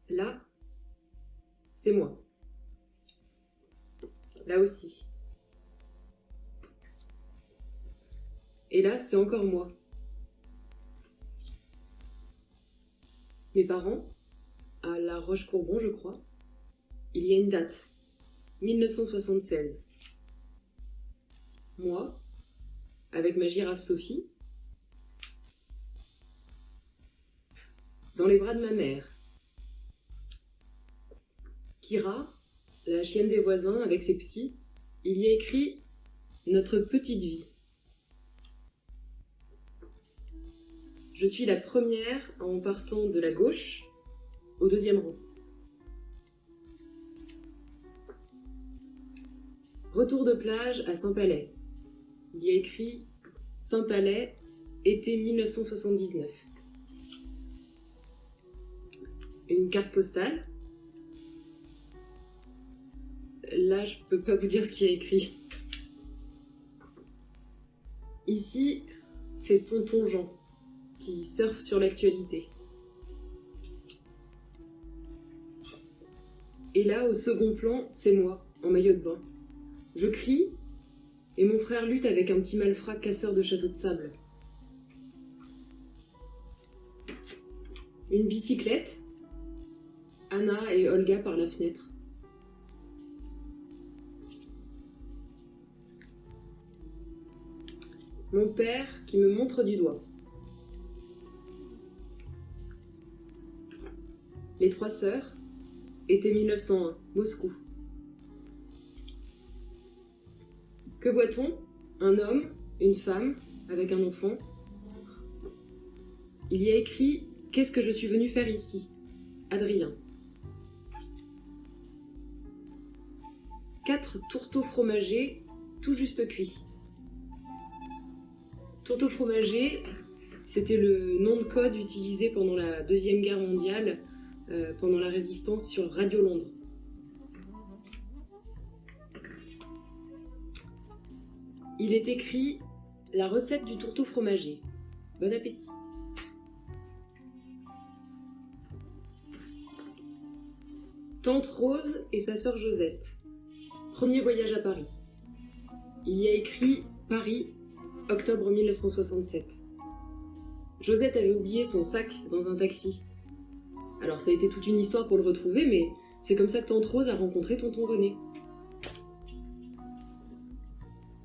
Là, c'est moi. Là aussi. Et là, c'est encore moi. Mes parents, à La Roche-Courbon, je crois, il y a une date. 1976. Moi, avec ma girafe Sophie, dans les bras de ma mère. Kira, la chienne des voisins avec ses petits, il y a écrit « Notre petite vie ». Je suis la première en partant de la gauche au deuxième rang. Retour de plage à Saint-Palais. Il y a écrit « Saint-Palais, été 1979 ». Une carte postale. Là, je peux pas vous dire ce qu'il y a écrit. Ici, c'est tonton Jean qui surfe sur l'actualité. Et là, au second plan, c'est moi, en maillot de bain. Je crie, et mon frère lutte avec un petit malfrat casseur de château de sable. Une bicyclette, Anna et Olga par la fenêtre. Mon père qui me montre du doigt. Les trois sœurs, été 1901, Moscou. Que voit-on? Un homme, une femme, avec un enfant. Il y a écrit « Qu'est-ce que je suis venu faire ici ?» Adrien. 4 tourteaux fromagés, tout juste cuits. Tourteaux fromagés, c'était le nom de code utilisé pendant la Deuxième Guerre mondiale, pendant la résistance sur Radio Londres. Il est écrit « La recette du tourteau fromager ». Bon appétit. Tante Rose et sa sœur Josette. Premier voyage à Paris. Il y a écrit « Paris, octobre 1967 ». Josette avait oublié son sac dans un taxi. Alors ça a été toute une histoire pour le retrouver, mais c'est comme ça que Tante Rose a rencontré tonton René.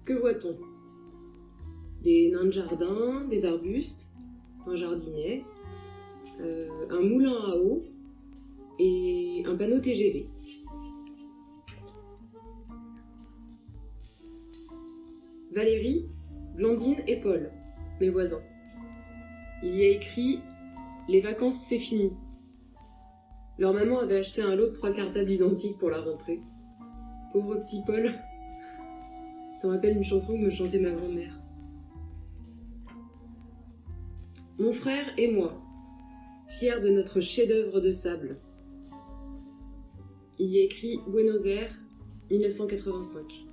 Que voit-on? Des nains de jardin, des arbustes, un jardinet, un moulin à eau et un panneau TGV. Valérie, Blandine et Paul, mes voisins. Il y a écrit « Les vacances, c'est fini ». Leur maman avait acheté un lot de 3 cartables identiques pour la rentrée. Pauvre petit Paul. Ça me rappelle une chanson que me chantait ma grand-mère. Mon frère et moi, fiers de notre chef-d'œuvre de sable. Il y a écrit Buenos Aires, 1985.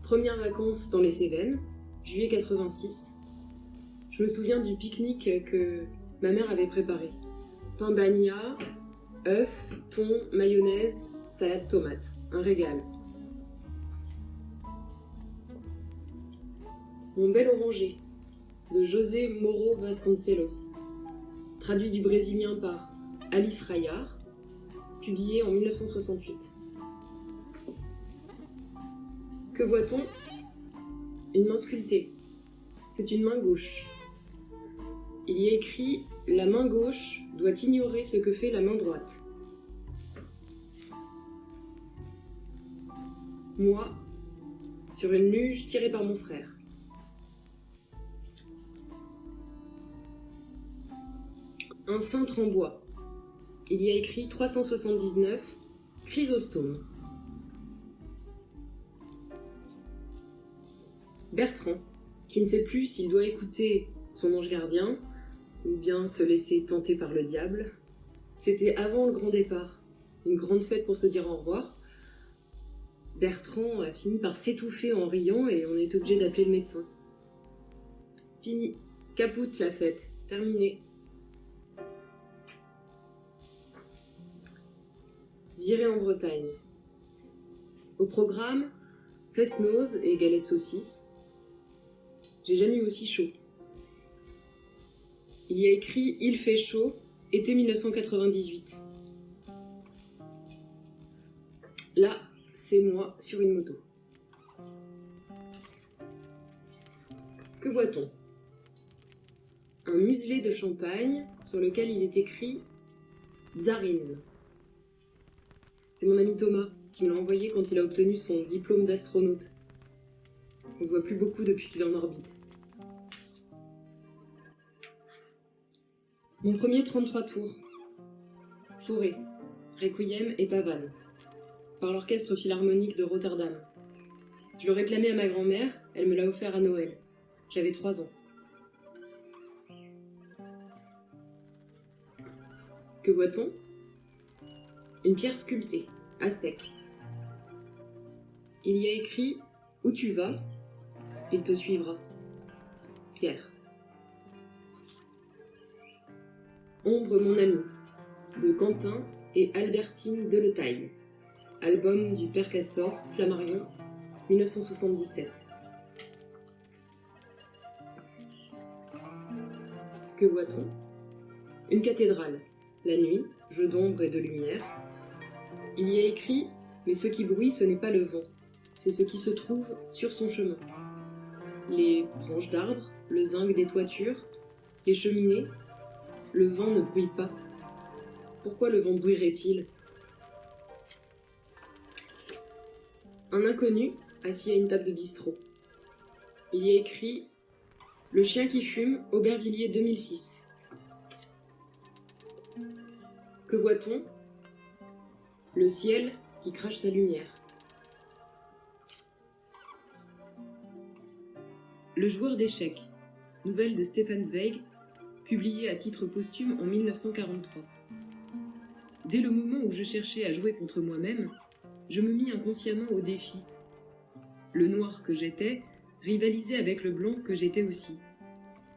Premières vacances dans les Cévennes, juillet 86. Je me souviens du pique-nique que ma mère avait préparé. Pain bagna, œufs, thon, mayonnaise, salade tomate. Un régal. Mon bel oranger, de José Moro Vasconcelos, traduit du brésilien par Alice Rayard, publié en 1968. Que voit-on? Une main sculptée. C'est une main gauche. Il y a écrit « La main gauche doit ignorer ce que fait la main droite ». Moi, sur une luge tirée par mon frère. Un cintre en bois. Il y a écrit 379, Chrysostome. Bertrand, qui ne sait plus s'il doit écouter son ange gardien ou bien se laisser tenter par le diable. C'était avant le grand départ, une grande fête pour se dire au revoir. Bertrand a fini par s'étouffer en riant et on est obligé d'appeler le médecin. Fini, capoute la fête, terminée. j'irai en Bretagne. Au programme, fest-noz et galettes saucisses. J'ai jamais eu aussi chaud. Il y a écrit « Il fait chaud », été 1998. Là, c'est moi sur une moto. Que voit-on? Un muselet de champagne sur lequel il est écrit « Tsarine ». C'est mon ami Thomas qui me l'a envoyé quand il a obtenu son diplôme d'astronaute. On se voit plus beaucoup depuis qu'il est en orbite. Mon premier 33 tours. Forêt, Requiem et Pavane, par l'Orchestre Philharmonique de Rotterdam. Je le réclamais à ma grand-mère, elle me l'a offert à Noël. J'avais 3 ans. Que voit-on? Une pierre sculptée, aztèque. Il y a écrit « Où tu vas, il te suivra ». Pierre. Ombre mon ami, de Quentin et Albertine Deletaille. Album du Père Castor, Flammarion, 1977. Que voit-on? Une cathédrale. La nuit, jeu d'ombre et de lumière. Il y a écrit « Mais ce qui bruit, ce n'est pas le vent, c'est ce qui se trouve sur son chemin ». Les branches d'arbres, le zinc des toitures, les cheminées, le vent ne bruit pas. Pourquoi le vent bruirait-il? Un inconnu assis à une table de bistrot. Il y a écrit « Le chien qui fume, Aubervilliers 2006 ». Que voit-on? Le ciel qui crache sa lumière. Le joueur d'échecs, nouvelle de Stefan Zweig, publiée à titre posthume en 1943. Dès le moment où je cherchais à jouer contre moi-même, je me mis inconsciemment au défi. Le noir que j'étais rivalisait avec le blanc que j'étais aussi.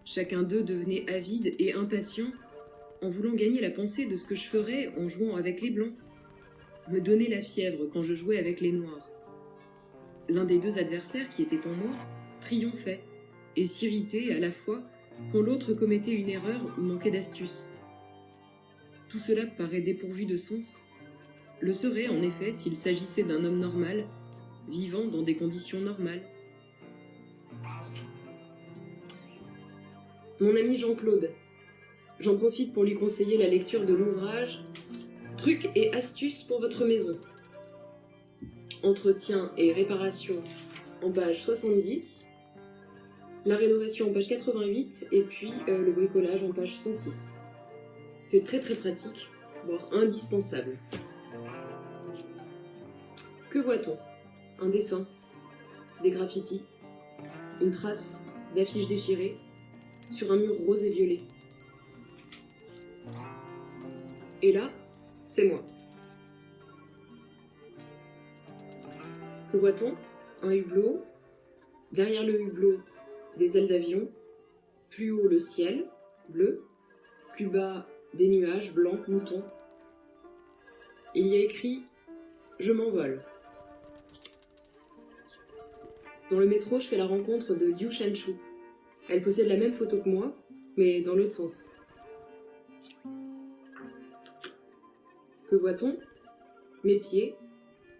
Chacun d'eux devenait avide et impatient en voulant gagner la pensée de ce que je ferais en jouant avec les blancs. Me donner la fièvre quand je jouais avec les noirs. L'un des deux adversaires qui était en moi triomphait et s'irritait à la fois quand l'autre commettait une erreur ou manquait d'astuce. Tout cela paraît dépourvu de sens. Le serait en effet s'il s'agissait d'un homme normal, vivant dans des conditions normales. Mon ami Jean-Claude. J'en profite pour lui conseiller la lecture de l'ouvrage « Trucs et astuces pour votre maison ». Entretien et réparation en page 70, la rénovation en page 88 et puis le bricolage en page 106. C'est très très pratique, voire indispensable. Que voit-on? Un dessin, des graffitis, une trace d'affiches déchirées sur un mur rose et violet. Et là, c'est moi. Que voit-on? Un hublot. Derrière le hublot, des ailes d'avion. Plus haut, le ciel, bleu. Plus bas, des nuages blancs, moutons. Il y a écrit « Je m'envole ». Dans le métro, je fais la rencontre de Liu Shanshu. Elle possède la même photo que moi, mais dans l'autre sens. Que voit-on? Mes pieds,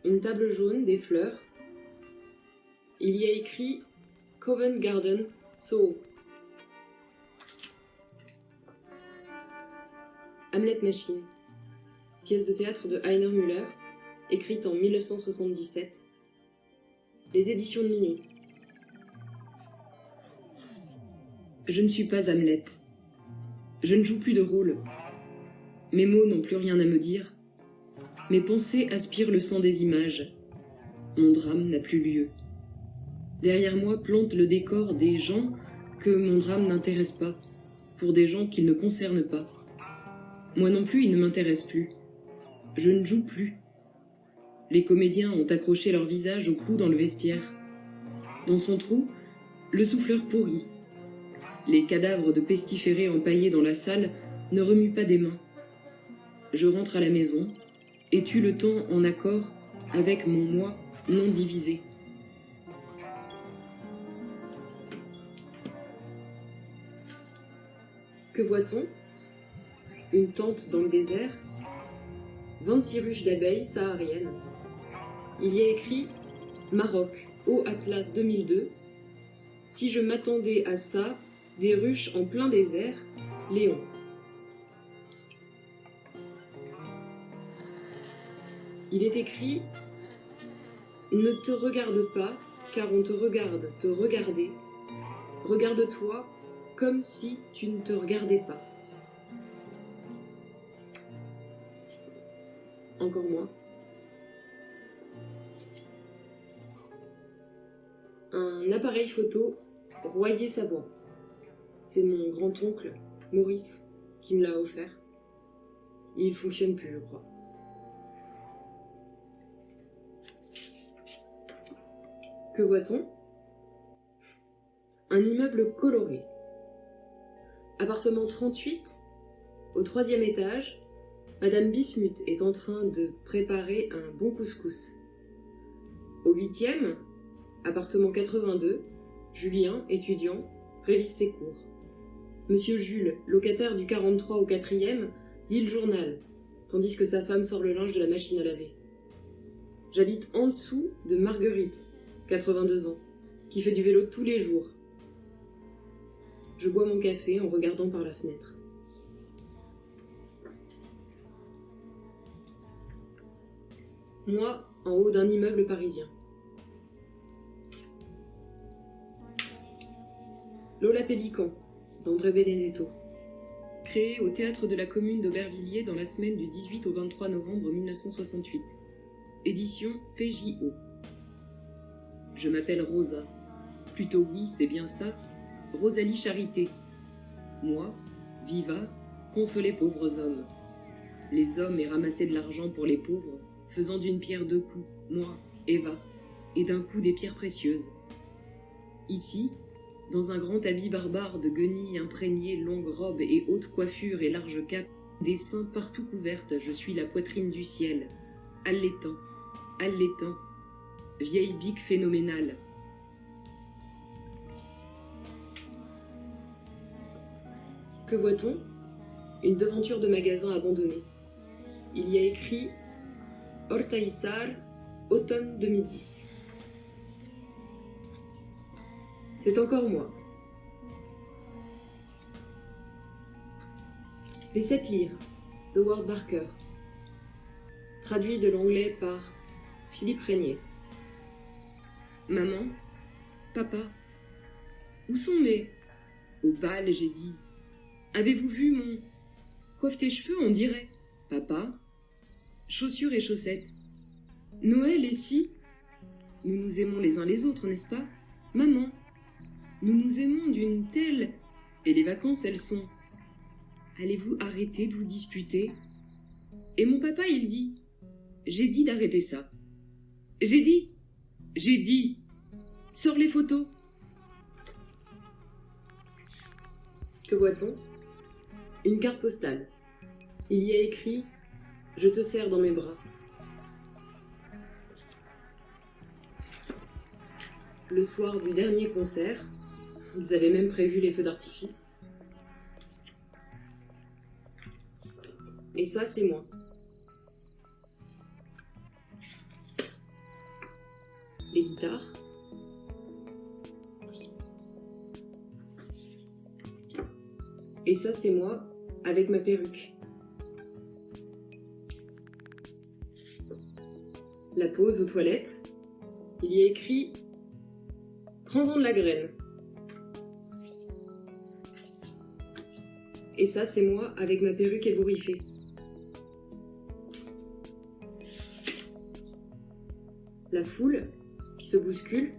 une table jaune, des fleurs. Il y a écrit Covent Garden, Soho. Hamlet Machine, pièce de théâtre de Heiner Müller, écrite en 1977. Les éditions de minuit. Je ne suis pas Hamlet. Je ne joue plus de rôle. Mes mots n'ont plus rien à me dire. Mes pensées aspirent le sang des images. Mon drame n'a plus lieu. Derrière moi plante le décor des gens que mon drame n'intéresse pas, pour des gens qu'il ne concerne pas. Moi non plus, il ne m'intéresse plus. Je ne joue plus. Les comédiens ont accroché leur visage au clou dans le vestiaire. Dans son trou, le souffleur pourrit. Les cadavres de pestiférés empaillés dans la salle ne remuent pas des mains. Je rentre à la maison, Es-tu le temps en accord avec mon moi non divisé? Que voit-on? Une tente dans le désert, 26 ruches d'abeilles sahariennes. Il y a écrit « Maroc, Haut Atlas 2002 ». Si je m'attendais à ça, des ruches en plein désert, Léon. Il est écrit « Ne te regarde pas, car on te regarde te regarder. Regarde-toi comme si tu ne te regardais pas. » Encore moins. Un appareil photo Royer-Savoie. C'est mon grand-oncle, Maurice, qui me l'a offert. Il fonctionne plus, je crois. Que voit-on? Un immeuble coloré. Appartement 38, au 3e étage, Madame Bismuth est en train de préparer un bon couscous. Au 8e, appartement 82, Julien, étudiant, révise ses cours. Monsieur Jules, locataire du 43 au 4e, lit le journal, tandis que sa femme sort le linge de la machine à laver. J'habite en dessous de Marguerite, 82 ans, qui fait du vélo tous les jours. Je bois mon café en regardant par la fenêtre. Moi, en haut d'un immeuble parisien. Lola Pélican, d'André Benedetto. Créé au théâtre de la commune d'Aubervilliers dans la semaine du 18 au 23 novembre 1968. Édition PJO. Je m'appelle Rosa. Plutôt oui, c'est bien ça. Rosalie Charité. Moi, Viva, consoler pauvres hommes. Les hommes et ramasser de l'argent pour les pauvres, faisant d'une pierre deux coups, moi, Eva, et d'un coup des pierres précieuses. Ici, dans un grand habit barbare de guenilles imprégnées, longue robe et haute coiffure et large cape, des seins partout couvertes, je suis la poitrine du ciel, allaitant, allaitant, vieille bique phénoménale. Que voit-on? Une devanture de magasin abandonnée. Il y a écrit « Hortaïsar, automne 2010 ». C'est encore moi. Les 7 livres de Ward Barker. Traduit de l'anglais par Philippe Régnier. Maman, papa, où sont mes... Au bal, j'ai dit. Avez-vous vu mon... Coiffe tes cheveux, on dirait. Papa, chaussures et chaussettes. Noël et si... Nous nous aimons les uns les autres, n'est-ce pas? Maman, nous nous aimons d'une telle... Et les vacances, elles sont... Allez-vous arrêter de vous disputer? Et mon papa, il dit... J'ai dit d'arrêter ça. J'ai dit... Sors les photos. Que voit-on? Une carte postale. Il y a écrit « Je te serre dans mes bras ». Le soir du dernier concert, ils avaient même prévu les feux d'artifice. Et ça, c'est moi. Les guitares. Et ça, c'est moi, avec ma perruque. La pause aux toilettes. Il y a écrit « Prends-en de la graine ». Et ça, c'est moi, avec ma perruque ébouriffée. La foule qui se bouscule.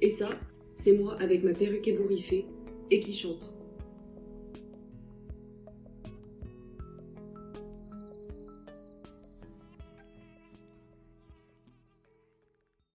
Et ça, c'est moi avec ma perruque ébouriffée et qui chante.